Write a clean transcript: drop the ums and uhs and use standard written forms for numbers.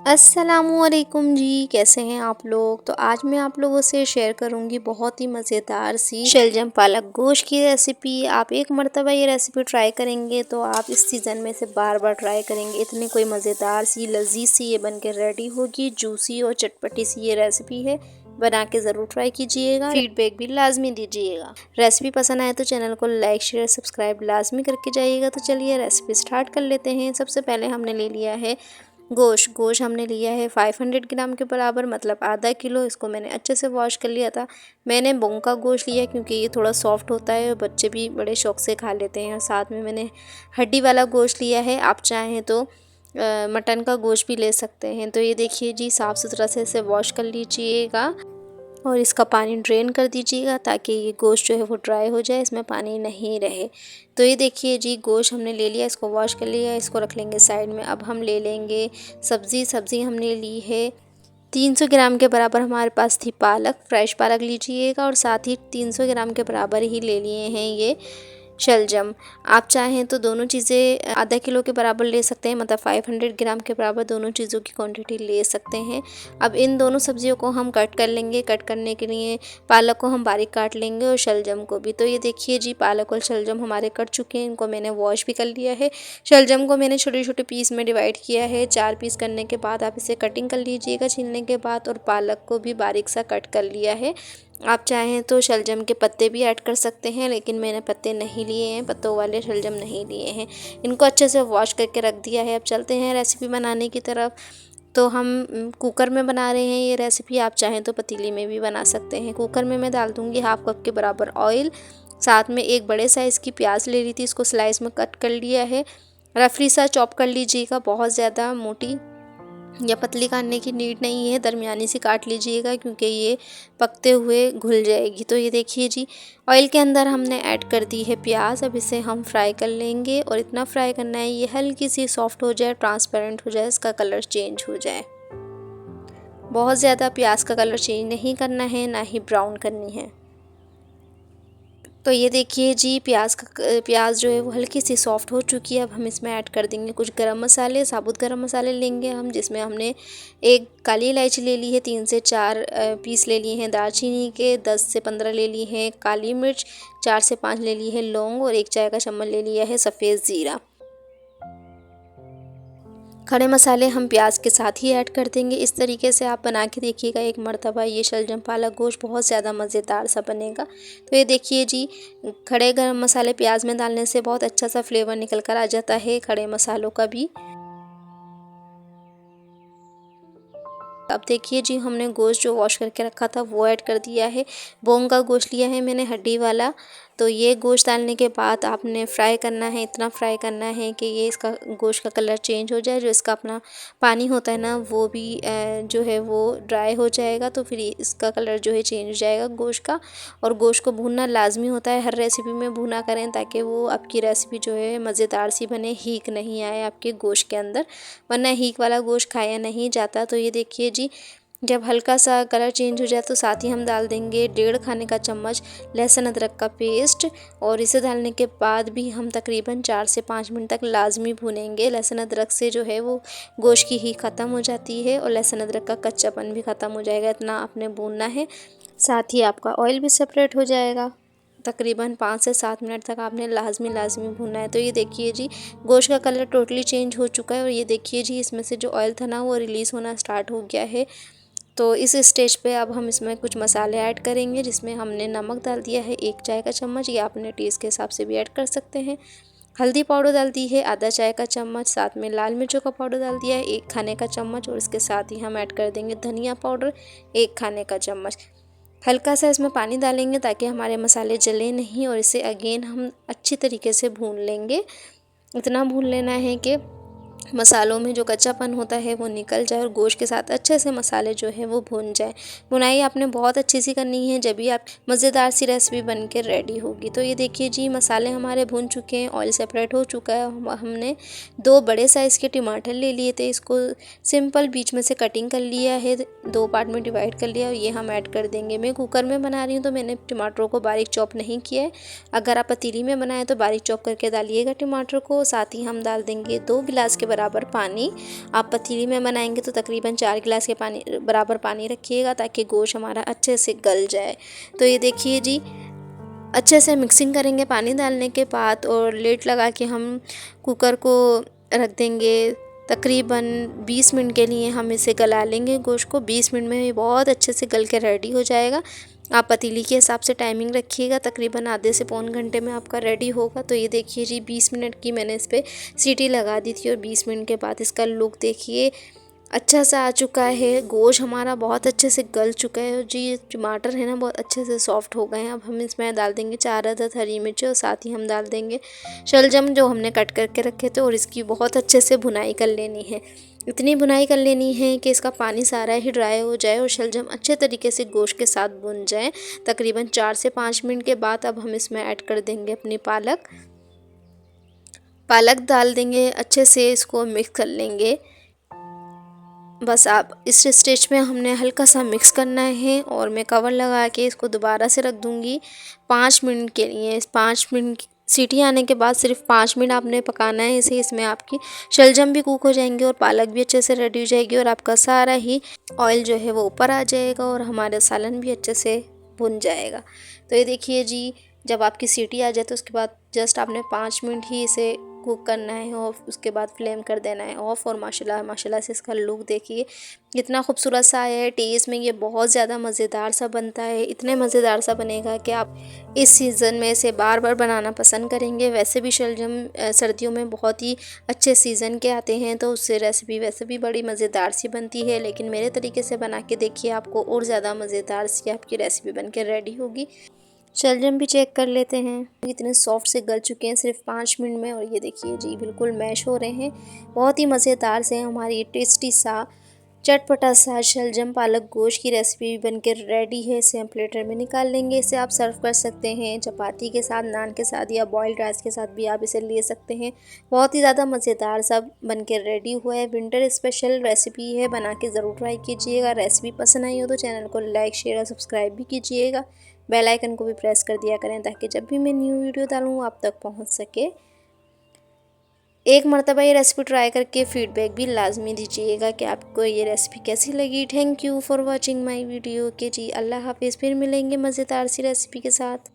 अस्सलामुअलैकुम जी, कैसे हैं आप लोग। तो आज मैं आप लोगों से शेयर करूंगी बहुत ही मज़ेदार सी शलजम पालक गोश्त की रेसिपी। आप एक मर्तबा ये रेसिपी ट्राई करेंगे तो आप इस सीज़न में से बार बार ट्राई करेंगे। इतनी कोई मज़ेदार सी लजीज सी ये बन के रेडी होगी। जूसी और चटपटी सी ये रेसिपी है, बना के ज़रूर ट्राई कीजिएगा। फीडबैक भी लाजमी दीजिएगा। रेसिपी पसंद आए तो चैनल को लाइक शेयर सब्सक्राइब लाजमी करके जाइएगा। तो चलिए रेसिपी स्टार्ट कर लेते हैं। सबसे पहले हमने ले लिया है गोश्त हमने लिया है 500 ग्राम के बराबर, मतलब आधा किलो। इसको मैंने अच्छे से वॉश कर लिया था। मैंने बोंग का गोश्त लिया क्योंकि ये थोड़ा सॉफ्ट होता है और बच्चे भी बड़े शौक से खा लेते हैं। और साथ में मैंने हड्डी वाला गोश्त लिया है। आप चाहें तो मटन का गोश्त भी ले सकते हैं। तो ये देखिए जी, साफ़ सुथरा से इसे वॉश कर लीजिएगा और इसका पानी ड्रेन कर दीजिएगा ताकि ये गोश्त जो है वो ड्राई हो जाए, इसमें पानी नहीं रहे। तो ये देखिए जी, गोश्त हमने ले लिया, इसको वॉश कर लिया, इसको रख लेंगे साइड में। अब हम ले लेंगे सब्ज़ी हमने ली है 300 ग्राम के बराबर। हमारे पास थी पालक, फ्रेश पालक लीजिएगा। और साथ ही 300 ग्राम के बराबर ही ले लिए हैं ये शलजम। आप चाहें तो दोनों चीज़ें आधा किलो के बराबर ले सकते हैं, मतलब 500 ग्राम के बराबर दोनों चीज़ों की क्वांटिटी ले सकते हैं। अब इन दोनों सब्जियों को हम कट कर लेंगे। कट करने के लिए पालक को हम बारीक काट लेंगे और शलजम को भी। तो ये देखिए जी, पालक और शलजम हमारे कट चुके हैं। इनको मैंने वॉश भी कर लिया है। शलजम को मैंने छोटे छोटे पीस में डिवाइड किया है। 4 पीस करने के बाद आप इसे कटिंग कर लीजिएगा छीलने के बाद। और पालक को भी बारीक सा कट कर लिया है। आप चाहें तो शलजम के पत्ते भी ऐड कर सकते हैं, लेकिन मैंने पत्ते नहीं लिए हैं, पत्तों वाले शलजम नहीं लिए हैं। इनको अच्छे से वॉश करके रख दिया है। अब चलते हैं रेसिपी बनाने की तरफ। तो हम कुकर में बना रहे हैं ये रेसिपी। आप चाहें तो पतीली में भी बना सकते हैं। कुकर में मैं डाल दूँगी हाफ कप के बराबर ऑयल। साथ में एक बड़े साइज़ की प्याज ले ली थी, इसको स्लाइस में कट कर लिया है। रफली सा चॉप कर लीजिएगा, बहुत ज़्यादा मोटी या पतली काटने की नीड नहीं है, दरमियानी सी काट लीजिएगा क्योंकि ये पकते हुए घुल जाएगी। तो ये देखिए जी, ऑयल के अंदर हमने ऐड कर दी है प्याज। अब इसे हम फ्राई कर लेंगे और इतना फ्राई करना है ये हल्की सी सॉफ्ट हो जाए, ट्रांसपेरेंट हो जाए, इसका कलर चेंज हो जाए। बहुत ज़्यादा प्याज का कलर चेंज नहीं करना है, ना ही ब्राउन करनी है। तो ये देखिए जी, प्याज जो है वो हल्की सी सॉफ्ट हो चुकी है। अब हम इसमें ऐड कर देंगे कुछ गरम मसाले, साबुत गरम मसाले लेंगे हम, जिसमें हमने एक काली इलायची ले ली है, 3 से 4 पीस ले लिए हैं दालचीनी के, 10 से 15 ले ली हैं काली मिर्च, 4 से 5 ले ली है लौंग और 1 चाय का चम्मच ले लिया है सफ़ेद ज़ीरा। खड़े मसाले हम प्याज के साथ ही ऐड कर देंगे। इस तरीके से आप बना के देखिएगा एक मर्तबा, ये शलजम पालक गोश्त बहुत ज़्यादा मज़ेदार सा बनेगा। तो ये देखिए जी, खड़े गरम मसाले प्याज में डालने से बहुत अच्छा सा फ्लेवर निकल कर आ जाता है खड़े मसालों का भी। अब देखिए जी, हमने गोश्त जो वॉश करके रखा था वो ऐड कर दिया है। बोंग का गोश्त लिया है मैंने, हड्डी वाला। तो ये गोश्त डालने के बाद आपने फ्राई करना है, इतना फ्राई करना है कि ये इसका गोश्त का कलर चेंज हो जाए। जो इसका अपना पानी होता है ना, वो भी जो है वो ड्राई हो जाएगा। तो फिर इसका कलर जो है चेंज हो जाएगा गोश्त का। और गोश्त को भूनना लाजमी होता है, हर रेसिपी में भूना करें ताकि वो आपकी रेसिपी जो है मज़ेदार सी बने, हीक नहीं आए आपके गोश्त के अंदर, वरना हीक वाला गोश्त खाया नहीं जाता। तो ये देखिए जी, जब हल्का सा कलर चेंज हो जाए तो साथ ही हम डाल देंगे 1.5 खाने का चम्मच लहसुन अदरक का पेस्ट। और इसे डालने के बाद भी हम तकरीबन 4 से 5 मिनट तक लाजमी भूनेंगे। लहसुन अदरक से जो है वो गोश्त की ही ख़त्म हो जाती है और लहसुन अदरक का कच्चापन भी ख़त्म हो जाएगा। इतना आपने भूनना है, साथ ही आपका ऑयल भी सेपरेट हो जाएगा। तकरीबन 5 से 7 मिनट तक आपने लाजमी भूनना है। तो ये देखिए जी, गोश्त का कलर टोटली चेंज हो चुका है। और ये देखिए जी, इसमें से जो ऑयल था ना वो रिलीज़ होना स्टार्ट हो गया है। तो इस स्टेज पे अब हम इसमें कुछ मसाले ऐड करेंगे, जिसमें हमने नमक डाल दिया है 1 चाय का चम्मच, या अपने टेस्ट के हिसाब से भी ऐड कर सकते हैं। हल्दी पाउडर डाल दी है आधा चाय का चम्मच, साथ में लाल मिर्चों का पाउडर डाल दिया है 1 खाने का चम्मच। और इसके साथ ही हम ऐड कर देंगे धनिया पाउडर 1 खाने का चम्मच। हल्का सा इसमें पानी डालेंगे ताकि हमारे मसाले जले नहीं, और इसे अगेन हम अच्छी तरीके से भून लेंगे। इतना भून लेना है कि मसालों में जो कच्चापन होता है वो निकल जाए और गोश्त के साथ अच्छे से मसाले जो है वो भून जाए। भुनाई आपने बहुत अच्छी सी करनी है, जब भी आप मज़ेदार सी रेसिपी बन के रेडी होगी। तो ये देखिए जी, मसाले हमारे भून चुके हैं, ऑयल सेपरेट हो चुका है। हमने 2 बड़े साइज़ के टमाटर ले लिए थे, इसको सिंपल बीच में से कटिंग कर लिया है, 2 पार्ट में डिवाइड कर लिया और ये हम ऐड कर देंगे। मैं कुकर में बना रही हूँ तो मैंने टमाटरों को बारीक चॉप नहीं किया है। अगर आप पतीली में बनाएं तो बारीक चॉप करके डालिएगा टमाटर को। साथ ही हम डाल देंगे 2 गिलास के बराबर पानी। आप पतीली में बनाएंगे तो तकरीबन 4 गिलास के पानी बराबर पानी रखिएगा ताकि गोश्त हमारा अच्छे से गल जाए। तो ये देखिए जी, अच्छे से मिक्सिंग करेंगे पानी डालने के बाद और लेट लगा के हम कुकर को रख देंगे। तकरीबन 20 मिनट के लिए हम इसे गला लेंगे गोश्त को। 20 मिनट में ये बहुत अच्छे से गल के रेडी हो जाएगा। आप पतीली के हिसाब से टाइमिंग रखिएगा, तकरीबन आधे से पौन घंटे में आपका रेडी होगा। तो ये देखिए जी, 20 मिनट की मैंने इस पर सीटी लगा दी थी और 20 मिनट के बाद इसका लुक देखिए अच्छा सा आ चुका है। गोश्त हमारा बहुत अच्छे से गल चुका है और जी टमाटर है ना बहुत अच्छे से सॉफ्ट हो गए हैं। अब हम इसमें डाल देंगे 4 अदद हरी मिर्च और साथ ही हम डाल देंगे शलजम जो हमने कट करके रखे थे और इसकी बहुत अच्छे से भुनाई कर लेनी है। इतनी भुनाई कर लेनी है कि इसका पानी सारा ही ड्राई हो जाए और शलजम अच्छे तरीके से गोश्त के साथ भुन जाए। तकरीबन 4 से 5 मिनट के बाद अब हम इसमें ऐड कर देंगे अपनी पालक डाल देंगे, अच्छे से इसको मिक्स कर लेंगे। बस आप इस स्टेज में हमने हल्का सा मिक्स करना है और मैं कवर लगा के इसको दोबारा से रख दूंगी 5 मिनट के लिए। 5 मिनट सीटी आने के बाद सिर्फ 5 मिनट आपने पकाना है इसे। इसमें आपकी शलजम भी कुक हो जाएंगे और पालक भी अच्छे से रेडी हो जाएगी और आपका सारा ही ऑयल जो है वो ऊपर आ जाएगा और हमारा सालन भी अच्छे से भुन जाएगा। तो ये देखिए जी, जब आपकी सीटी आ जाए तो उसके बाद जस्ट आपने 5 मिनट ही इसे कुक करना है और उसके बाद फ्लेम कर देना है ऑफ। और माशाल्लाह से इसका लुक देखिए कितना खूबसूरत सा आया है। टेस्ट में ये बहुत ज़्यादा मज़ेदार सा बनता है, इतने मज़ेदार सा बनेगा कि आप इस सीज़न में इसे बार बार बनाना पसंद करेंगे। वैसे भी शलजम सर्दियों में बहुत ही अच्छे सीज़न के आते हैं तो उससे रेसिपी वैसे भी बड़ी मज़ेदार सी बनती है, लेकिन मेरे तरीके से बना के देखिए आपको और ज़्यादा मज़ेदार सी आपकी रेसिपी बन के रेडी होगी। शलजम भी चेक कर लेते हैं, इतने सॉफ्ट से गल चुके हैं सिर्फ 5 मिनट में। और ये देखिए जी, बिल्कुल मैश हो रहे हैं। बहुत ही मज़ेदार से हमारी टेस्टी सा चटपटा सा शलजम पालक गोश्त की रेसिपी बनकर रेडी है। इसे हम प्लेटर में निकाल लेंगे। इसे आप सर्व कर सकते हैं चपाती के साथ, नान के साथ या बॉइल्ड राइस के साथ भी आप इसे ले सकते हैं। बहुत ही ज़्यादा मज़ेदार सा बनकर रेडी हुआ है। विंटर स्पेशल रेसिपी है, बना के ज़रूर ट्राई कीजिएगा। रेसिपी पसंद आई हो तो चैनल को लाइक शेयर और सब्सक्राइब भी कीजिएगा। बेल आइकन को भी प्रेस कर दिया करें ताकि जब भी मैं न्यू वीडियो डालूँ आप तक पहुंच सके। एक मरतबा ये रेसिपी ट्राई करके फ़ीडबैक भी लाजमी दीजिएगा कि आपको ये रेसिपी कैसी लगी। Thank you for watching my video. के जी, अल्लाह हाफिज़। फिर मिलेंगे मज़ेदार सी रेसिपी के साथ।